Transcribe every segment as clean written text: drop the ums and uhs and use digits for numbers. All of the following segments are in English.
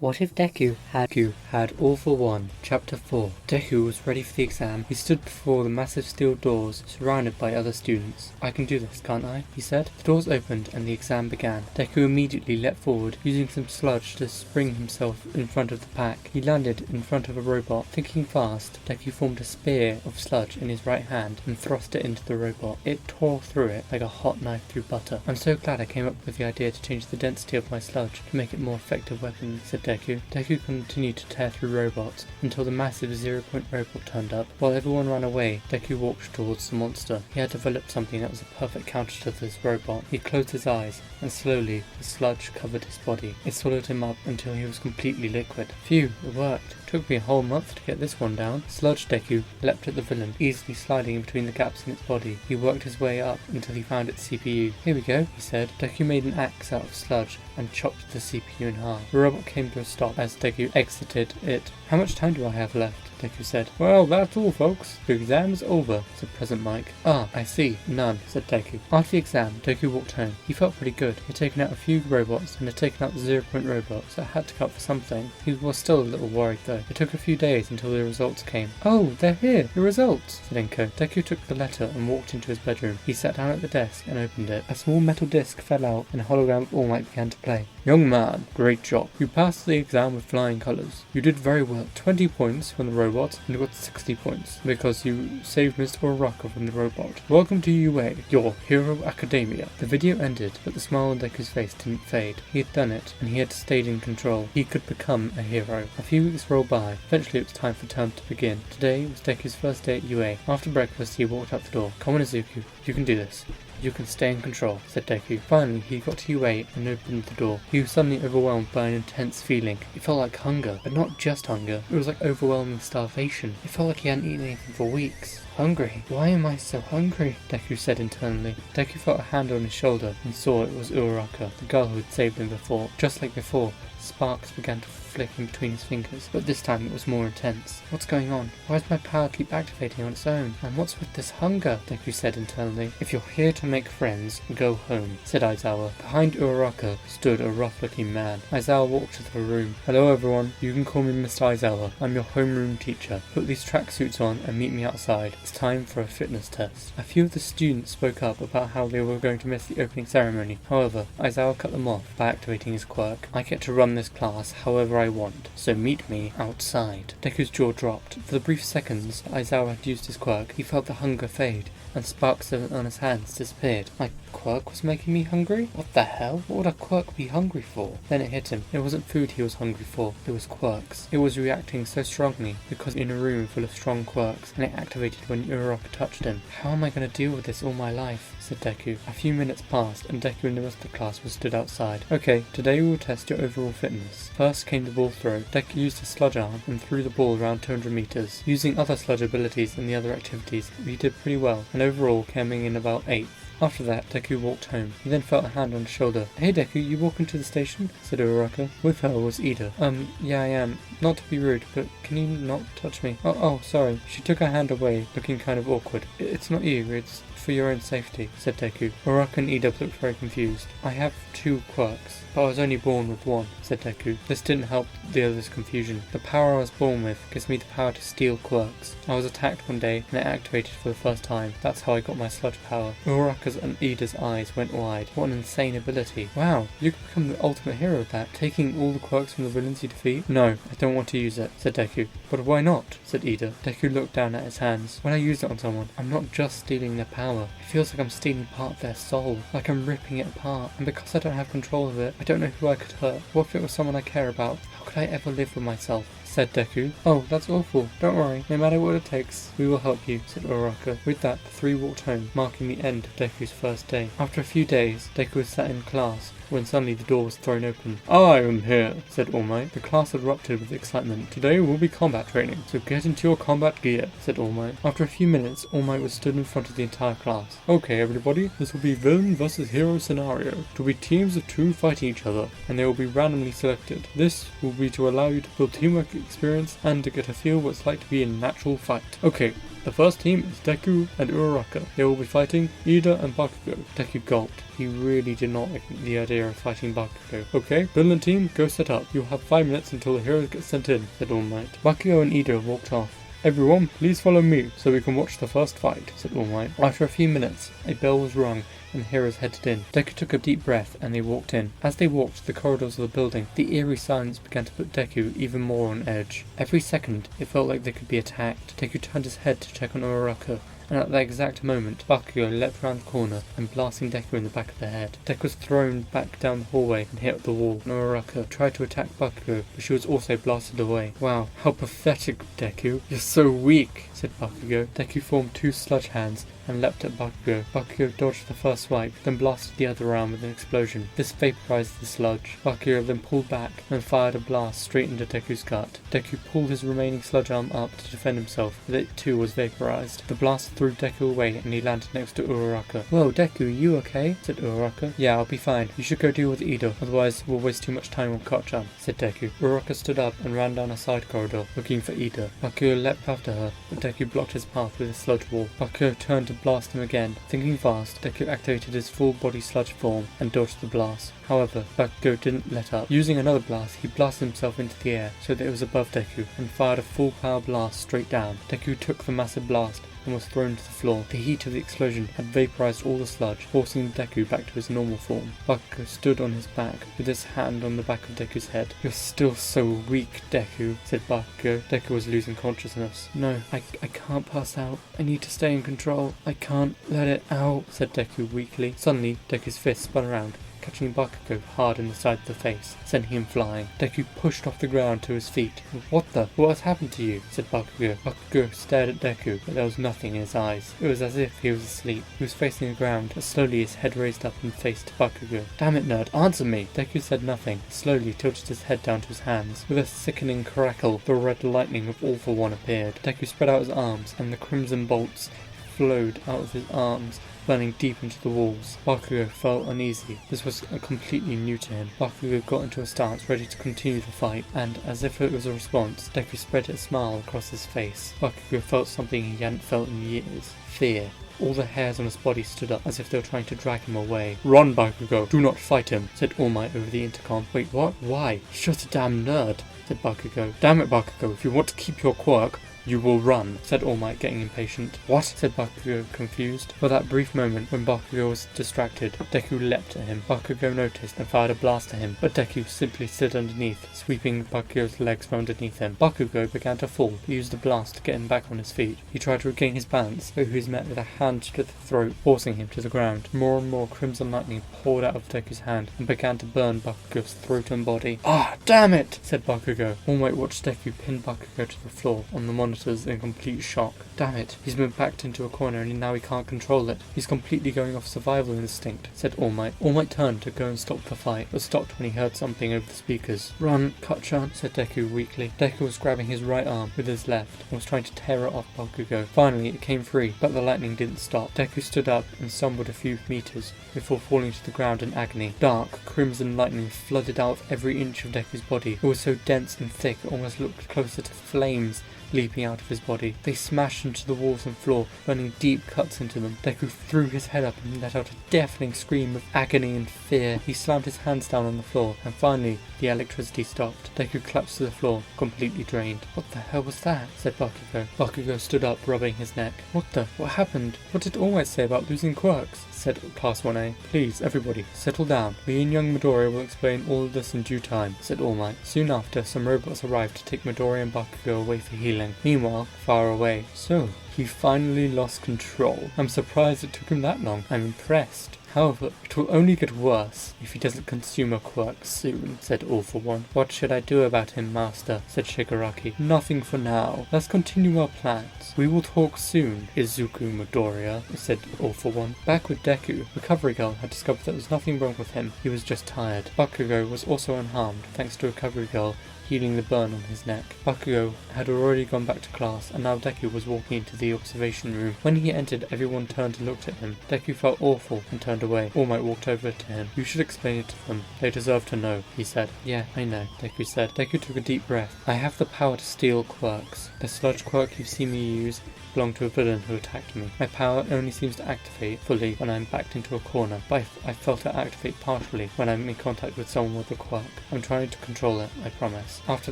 What if Deku had all for one? Chapter 4. Deku was ready for the exam. He stood before the massive steel doors, surrounded by other students. "I can do this, can't I?" he said. The doors opened and the exam began. Deku immediately leapt forward, using some sludge to spring himself in front of the pack. He landed in front of a robot. Thinking fast, Deku formed a spear of sludge in his right hand and thrust it into the robot. It tore through it like a hot knife through butter. "I'm so glad I came up with the idea to change the density of my sludge to make it a more effective weapon," said Deku. Deku continued to tear through robots until the massive 0-point robot turned up. While everyone ran away, Deku walked towards the monster. He had developed something that was a perfect counter to this robot. He closed his eyes, and slowly the sludge covered his body. It swallowed him up until he was completely liquid. Phew, it worked. Took me a whole month to get this one down. Sludge Deku leapt at the villain, easily sliding in between the gaps in its body. He worked his way up until he found its CPU. "Here we go," he said. Deku made an axe out of sludge and chopped the CPU in half. The robot came to a stop as Deku exited it. "How much time do I have left?" Deku said. "Well, that's all, folks. The exam's over," said President Mike. "Ah, I see. None," said Deku. After the exam, Deku walked home. He felt pretty good. He had taken out a few robots and had taken out the 0-point robot, so it had to count for something. He was still a little worried though. It took a few days until the results came. "Oh, they're here, the results," said Enko. Deku took the letter and walked into his bedroom. He sat down at the desk and opened it. A small metal disc fell out and a hologram of All Might began to play. "Young man, great job. You passed the exam with flying colours. You did very well. 20 points from the robot and got 60 points because you saved Mr. Uraraka from the robot. Welcome to UA, your hero academia." The video ended, but the smile on Deku's face didn't fade. He had done it, and he had stayed in control. He could become a hero. A few weeks rolled by. Eventually it was time for term to begin. Today was Deku's first day at UA. After breakfast he walked out the door. "Come on, Izuku. You can do this. You can stay in control," said Deku. Finally, he got to UA and opened the door. He was suddenly overwhelmed by an intense feeling. It felt like hunger, but not just hunger. It was like overwhelming starvation. It felt like he hadn't eaten anything for weeks. "Hungry? Why am I so hungry?" Deku said internally. Deku felt a hand on his shoulder and saw it was Uraraka, the girl who had saved him before. Just like before, sparks began to flick in between his fingers, but this time it was more intense. "What's going on? Why does my power keep activating on its own? And what's with this hunger?" Deku said internally. "If you're here to make friends, go home," said Aizawa. Behind Uraraka stood a rough-looking man. Aizawa walked to the room. "Hello everyone, you can call me Mr. Aizawa. I'm your homeroom teacher. Put these tracksuits on and meet me outside. It's time for a fitness test." A few of the students spoke up about how they were going to miss the opening ceremony. However, Aizawa cut them off by activating his quirk. "I get to run this class however I want, so meet me outside." Deku's jaw dropped. For the brief seconds Aizawa had used his quirk, he felt the hunger fade, and sparks on his hands disappeared. "My quirk was making me hungry? What the hell? What would a quirk be hungry for?" Then it hit him. It wasn't food he was hungry for, it was quirks. It was reacting so strongly because in a room full of strong quirks, and it activated when Uraraka touched him. "How am I going to deal with this all my life?" said Deku. A few minutes passed and Deku and the rest of the class were stood outside. "Okay, today we will test your overall fitness." First came the ball throw. Deku used his sludge arm and threw the ball around 200 meters. Using other sludge abilities and the other activities, he did pretty well, and overall coming in about 8th. After that, Deku walked home. He then felt a hand on his shoulder. "Hey Deku, you walking to the station?" said Uraraka. With her was Ida. Yeah I am. Not to be rude, but can you not touch me?" Oh, sorry." She took her hand away, looking kind of awkward. "It's not you, it's for your own safety," said Deku. Uraraka and Ida looked very confused. "I have 2 quirks, but I was only born with 1, said Deku. This didn't help the others' confusion. "The power I was born with gives me the power to steal quirks. I was attacked one day and it activated for the first time. That's how I got my sludge power." Uraraka's and Ida's eyes went wide. What an insane ability. "Wow, you could become the ultimate hero with that, taking all the quirks from the villains you defeat." "No, I don't want to use it," said Deku. "But why not?" said Ida. Deku looked down at his hands. "When I use it on someone, I'm not just stealing their power. It feels like I'm stealing part of their soul, like I'm ripping it apart. And because I don't have control of it, I don't know who I could hurt. What if it was someone I care about? How could I ever live with myself?" said Deku. "Oh, that's awful. Don't worry. No matter what it takes, we will help you," said Uraraka. With that, the 3 walked home, marking the end of Deku's first day. After a few days, Deku was sat in class when suddenly the door was thrown open. "I am here," said All Might. The class erupted with excitement. "Today will be combat training, so get into your combat gear," said All Might. After a few minutes, All Might was stood in front of the entire class. "Okay, everybody, this will be villain versus hero scenario. It will be teams of 2 fighting each other, and they will be randomly selected. This will be to allow you to build teamwork experience and to get a feel what it's like to be in a natural fight. Okay, the first team is Deku and Uraraka. They will be fighting Ida and Bakugo. Deku gulped. He really did not like the idea of fighting Bakugo. Okay, villain team, go set up. You'll have 5 minutes until the heroes get sent in, said All Might. Bakugo and Ida walked off. Everyone, please follow me so we can watch the first fight, said All Might. After a few minutes, a bell was rung and the heroes headed in. Deku took a deep breath and they walked in. As they walked the corridors of the building, the eerie silence began to put Deku even more on edge. Every second, it felt like they could be attacked. Deku turned his head to check on Uraraka, and at that exact moment, Bakugo leapt round the corner and blasting Deku in the back of the head. Deku was thrown back down the hallway and hit the wall. Uraraka tried to attack Bakugo, but she was also blasted away. Wow, how pathetic, Deku. You're so weak, said Bakugo. Deku formed 2 sludge hands and leapt at Bakugo. Bakugo dodged the first swipe, then blasted the other arm with an explosion. This vaporized the sludge. Bakugo then pulled back and fired a blast straight into Deku's gut. Deku pulled his remaining sludge arm up to defend himself, but it too was vaporized. The blast threw Deku away and he landed next to Uraraka. Whoa, Deku, you okay? Said Uraraka. Yeah, I'll be fine. You should go deal with Ida, otherwise we'll waste too much time on Kachan, said Deku. Uraraka stood up and ran down a side corridor, looking for Ida. Bakugo leapt after her, but Deku blocked his path with his sludge wall. Bakugo turned to blast him again. Thinking fast, Deku activated his full body sludge form and dodged the blast. However, Bakugo didn't let up. Using another blast, he blasted himself into the air so that it was above Deku and fired a full power blast straight down. Deku took the massive blast and was thrown to the floor. The heat of the explosion had vaporized all the sludge, forcing Deku back to his normal form. Bakugo stood on his back, with his hand on the back of Deku's head. You're still so weak, Deku, said Bakugo. Deku was losing consciousness. No, I can't pass out. I need to stay in control. I can't let it out, said Deku weakly. Suddenly, Deku's fist spun around, catching Bakugo hard in the side of the face, sending him flying. Deku pushed off the ground to his feet. What has happened to you? Said Bakugo. Bakugo stared at Deku, but there was nothing in his eyes. It was as if he was asleep. He was facing the ground, but slowly his head raised up and faced Bakugo. Damn it, nerd, answer me! Deku said nothing, slowly tilted his head down to his hands. With a sickening crackle, the red lightning of All For One appeared. Deku spread out his arms, and the crimson bolts flowed out of his arms, burning deep into the walls. Bakugo felt uneasy. This was completely new to him. Bakugo got into a stance ready to continue the fight, and as if it was a response, Deku spread a smile across his face. Bakugo felt something he hadn't felt in years. Fear. All the hairs on his body stood up as if they were trying to drag him away. Run, Bakugo! Do not fight him, said All Might over the intercom. Wait, what? Why? He's just a damn nerd, said Bakugo. Damn it, Bakugo, if you want to keep your quirk, you will run, said All Might, getting impatient. What? Said Bakugo, confused. For that brief moment, when Bakugo was distracted, Deku leapt at him. Bakugo noticed and fired a blast at him, but Deku simply slid underneath, sweeping Bakugo's legs from underneath him. Bakugo began to fall. He used the blast to get him back on his feet. He tried to regain his balance, but he was met with a hand to the throat, forcing him to the ground. More and more crimson lightning poured out of Deku's hand and began to burn Bakugo's throat and body. Ah, damn it, said Bakugo. All Might watched Deku pin Bakugo to the floor on the monitor in complete shock. Damn it, he's been backed into a corner and now he can't control it. He's completely going off survival instinct, said All Might. All Might turned to go and stop the fight, but stopped when he heard something over the speakers. Run, Kachan, said Deku weakly. Deku was grabbing his right arm with his left and was trying to tear it off Bakugo. Finally, it came free, but the lightning didn't stop. Deku stood up and stumbled a few meters before falling to the ground in agony. Dark, crimson lightning flooded out of every inch of Deku's body. It was so dense and thick it almost looked closer to flames leaping out of his body. They smashed into the walls and floor, burning deep cuts into them. Deku threw his head up and let out a deafening scream of agony and fear. He slammed his hands down on the floor, and finally the electricity stopped. Deku collapsed to the floor, completely drained. What the hell was that? Said Bakugo. Bakugo stood up, rubbing his neck. What happened? What did All Might say about losing quirks? Said Class 1A. Please, everybody, settle down. Me and young Midoriya will explain all of this in due time, said All Might. Soon after, some robots arrived to take Midoriya and Bakugo away for healing. Meanwhile, far away. So, he finally lost control. I'm surprised it took him that long. I'm impressed. However, it will only get worse if he doesn't consume a quirk soon, said All For One. What should I do about him, Master? Said Shigaraki. Nothing for now. Let's continue our plans. We will talk soon, Izuku Midoriya, said All For One. Back with Deku, Recovery Girl had discovered there was nothing wrong with him. He was just tired. Bakugo was also unharmed, thanks to Recovery Girl healing the burn on his neck. Bakugo had already gone back to class, and now Deku was walking into the the observation room. When he entered, everyone turned and looked at him. Deku felt awful and turned away. All Might walked over to him. You should explain it to them. They deserve to know, he said. Yeah, I know, Deku said. Deku took a deep breath. I have the power to steal quirks. The sludge quirk you've seen me use belonged to a villain who attacked me. My power only seems to activate fully when I'm backed into a corner, but I felt it activate partially when I'm in contact with someone with a quirk. I'm trying to control it, I promise. After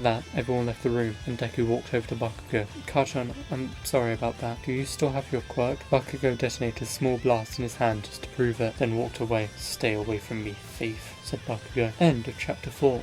that, everyone left the room, and Deku walked over to Bakugo. Kachan, I'm sorry about that. Do you still have your quirk? Bakugo detonated a small blast in his hand just to prove it, then walked away. Stay away from me, thief, said Bakugo. End of chapter 4.